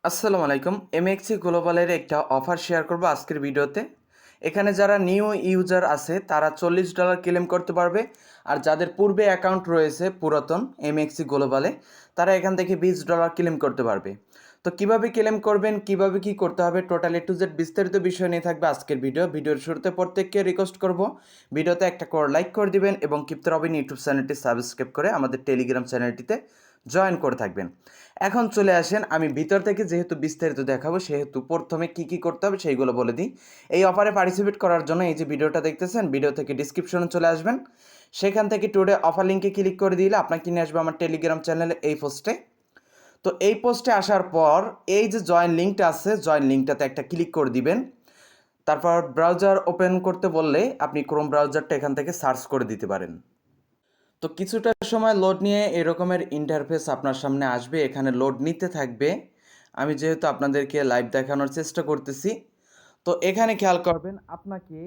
আসসালামু আলাইকুম। এমএক্সি গ্লোবালের একটা অফার শেয়ার করব আজকের ভিডিওতে। এখানে যারা নিউ ইউজার আছে তারা $40 ক্লেম করতে পারবে, আর যাদের পূর্বে অ্যাকাউন্ট রয়েছে পুরাতন এমএক্সি গ্লোবালে তারা এখান থেকে $20 ক্লেম করতে পারবে। তো কিভাবে ক্লেম করবেন, কিভাবে কি করতে হবে, টোটাল এ টু জেড বিস্তারিত বিষয় নিয়ে থাকবে আজকের ভিডিওর শুরুতে প্রত্যেককে রিকোয়েস্ট করব ভিডিওতে একটা করে লাইক করে দিবেন এবং কিপ্তে রবিন ইউটিউব চ্যানেলটি সাবস্ক্রাইব করে আমাদের টেলিগ্রাম চ্যানেলটিতে জয়েন করে থাকবেন। এখন চলে আসেন, আমি ভিতর থেকে যেহেতু বিস্তারিত দেখাবো সেহেতু প্রথমে কি কি করতে হবে সেইগুলো বলে দিই। এই অফারে পার্টিসিপেট করার জন্য এই যে ভিডিওটা দেখতেছেন, ভিডিও থেকে ডিসক্রিপশনে চলে আসবেন, সেখান থেকে টুডে অফার লিঙ্কে ক্লিক করে দিলে আপনাকে নিয়ে আসবে আমার টেলিগ্রাম চ্যানেলে এই পোস্টে। তো এই পোস্টে আসার পর এই যে জয়েন লিঙ্কটা আছে, জয়েন লিঙ্কটাতে একটা ক্লিক করে দিবেন। তারপর ব্রাউজার ওপেন করতে বললে আপনি ক্রোম ব্রাউজারটা এখান থেকে সার্চ করে দিতে পারেন। তো কিছুটা সময় লোড নিয়ে এরকমের ইন্টারফেস আপনার সামনে আসবে, এখানে লোড নিতে থাকবে। আমি যেহেতু আপনাদেরকে লাইভ দেখানোর চেষ্টা করতেছি, তো এখানে খেয়াল করবেন আপনাকে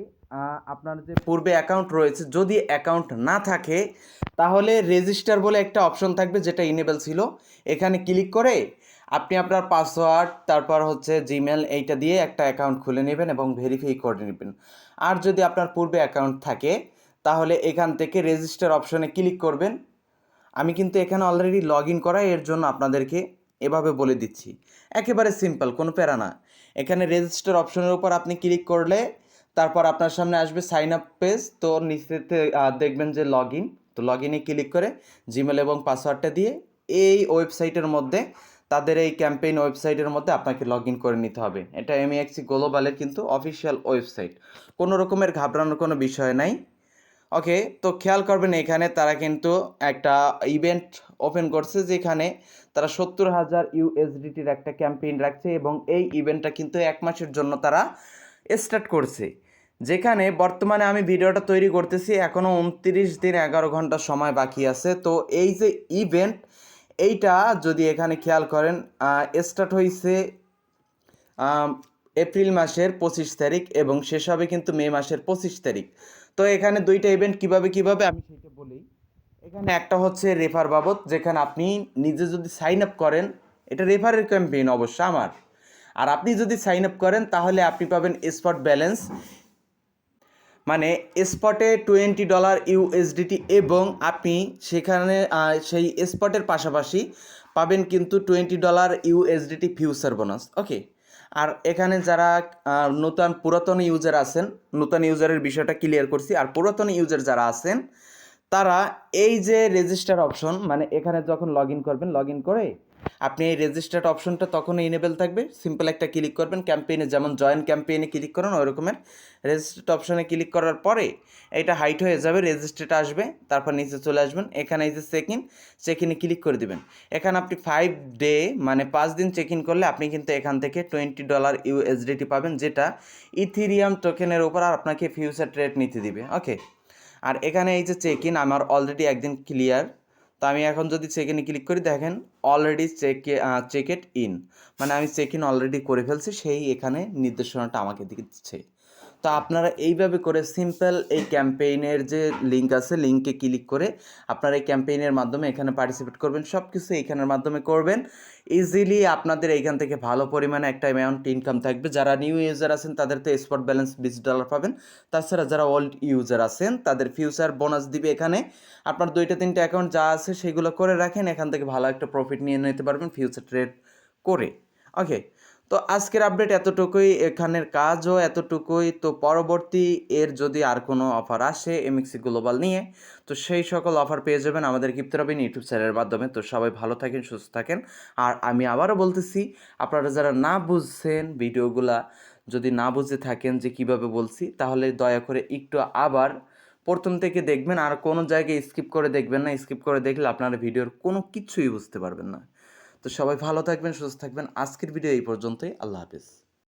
আপনার যে পূর্বে অ্যাকাউন্ট রয়েছে, যদি অ্যাকাউন্ট না থাকে তাহলে রেজিস্টার বলে একটা অপশন থাকবে যেটা ইনেবল ছিল। এখানে ক্লিক করে আপনি আপনার পাসওয়ার্ড তারপর হচ্ছে জিমেল এইটা দিয়ে একটা অ্যাকাউন্ট খুলে নেবেন এবং ভেরিফাই করে নেবেন। আর যদি আপনার পূর্বে অ্যাকাউন্ট থাকে তাহলে এখান থেকে রেজিস্টার অপশনে ক্লিক করবেন। আমি কিন্তু এখানে অলরেডি লগ ইন করা, এর জন্য আপনাদেরকে এভাবে বলে দিচ্ছি। একেবারে সিম্পল, কোনো প্যারা না। এখানে রেজিস্টার অপশনের উপর আপনি ক্লিক করলে তারপর আপনার সামনে আসবে সাইন আপ পেজ। তো নিচেতে দেখবেন যে লগ ইন, তো লগ ইনে ক্লিক করে জিমেল এবং পাসওয়ার্ডটা দিয়ে এই ওয়েবসাইটের মধ্যে, তাদের এই ক্যাম্পেইন ওয়েবসাইটের মধ্যে আপনাকে লগ ইন করে নিতে হবে। এটা এমএক্সি গ্লোবালের কিন্তু অফিসিয়াল ওয়েবসাইট, কোনো রকমের ঘাবড়ানোর কোনো বিষয় নাই। ওকে, তো খেয়াল করবেন এখানে তারা কিন্তু একটা ইভেন্ট ওপেন করছে, যেখানে তারা 70,000 ইউএসডিটির একটা ক্যাম্পেইন রাখছে এবং এই ইভেন্টটা কিন্তু 1 মাসের জন্য তারা স্টার্ট করছে। যেখানে বর্তমানে আমি ভিডিওটা তৈরি করতেছি, এখনও 29 দিন 11 ঘন্টা সময় বাকি আছে। তো এই যে ইভেন্ট, এইটা যদি এখানে খেয়াল করেন স্টার্ট হয়েছে এপ্রিল মাসের 25 তারিখ এবং শেষ হবে কিন্তু মে মাসের 25 তারিখ। তো এখানে দুইটা ইভেন্ট কিভাবে আমি সেটা বলি। এখানে একটা হচ্ছে রেফার বাবদ, যেখানে আপনি নিজে যদি সাইন আপ করেন, এটা রেফারের ক্যাম্পেইন অবশ্য আমার, আর আপনি যদি সাইন আপ করেন তাহলে আপনি পাবেন স্পট ব্যালেন্স, মানে স্পটে $20 ইউএসডিটি এবং আপনি সেখানে সেই স্পটের পাশাপাশি পাবেন কিন্তু $20 ইউএসডিটি ফিউচার বোনাস। ওকে, আর এখানে যারা পুরাতন ইউজার আছেন, নতুন ইউজারের বিষয়টা ক্লিয়ার করছি, আর পুরাতন ইউজার যারা আছেন তারা এই যে রেজিস্টার অপশন, মানে এখানে যখন লগ ইন করবেন, লগ ইন করে আপনি এই রেজিস্টার্ড অপশনটা তখন ইনেবল থাকবে। সিম্পল একটা ক্লিক করবেন, ক্যাম্পেইনে যেমন জয়েন ক্যাম্পেইনে ক্লিক করেন ওই রকমের রেজিস্টার্ড অপশনে ক্লিক করার পরে এটা হাইট হয়ে যাবে, রেজিস্টারটা আসবে, তারপর নিচে চলে আসবেন, এখানে এই যে চেক ইনে ক্লিক করে দিবেন। এখানে আপনি 5 ডে মানে 5 দিন চেক ইন করলে আপনি কিন্তু এখান থেকে $20 ইউএসডিটি পাবেন, যেটা ইথিরিয়াম টোকেনের উপর আর আপনাকে ফিউচার ট্রেড নিতে দিবে। ওকে, আর এখানে এই যে চেক ইন আমার অলরেডি একদিন ক্লিয়ার। তো আমি এখন যদি চেক ইনে ক্লিক করি, দেখেন অলরেডি চেক ইট ইন, মানে আমি চেক ইন অলরেডি করে ফেলছি, সেই এখানে নির্দেশনাটা আমাকে দিচ্ছে। তো আপনারা এইভাবে করে সিম্পল এই ক্যাম্পেইনের যে লিঙ্ক আছে, লিঙ্কে ক্লিক করে আপনারা এই ক্যাম্পেইনের মাধ্যমে এখানে পার্টিসিপেট করবেন, সব কিছু এখানের মাধ্যমে করবেন। ইজিলি আপনাদের এইখান থেকে ভালো পরিমাণে একটা অ্যামাউন্ট ইনকাম থাকবে। যারা নিউ ইউজার আছেন তাদের তো স্পট ব্যালেন্স $20 পাবেন। তাছাড়া যারা ওল্ড ইউজার আছেন তাদের ফিউচার বোনাস দিবে। এখানে আপনার 2-3টা অ্যাকাউন্ট যা আছে সেগুলো করে রাখেন, এখান থেকে ভালো একটা প্রফিট নিয়ে নিতে পারবেন ফিউচার ট্রেড করে। ওকে, তো আজকের আপডেট এতটুকুই, এখানের কাজও এতটুকুই। তো পরবর্তী এর যদি আর কোনো অফার আসে এমএক্সি গ্লোবাল নিয়ে, তো সেই সকল অফার পেয়ে যাবেন আমাদের কিপ্তে রবিন ইউটিউব চ্যানেলের মাধ্যমে। তো সবাই ভালো থাকেন, সুস্থ থাকেন। আর আমি আবারও বলতেছি, আপনারা যারা না বুঝছেন ভিডিওগুলা, যদি না বুঝে থাকেন যে কিভাবে বলছি, তাহলে দয়া করে একটু আবার প্রথম থেকে দেখবেন, আর কোনো জায়গায় স্কিপ করে দেখবেন না। স্কিপ করে দেখলে আপনারা ভিডিওর কোনো কিছুই বুঝতে পারবেন না। তো সবাই ভালো থাকবেন, সুস্থ থাকবেন। আজকের ভিডিও এই পর্যন্তই। আল্লাহ হাফেজ।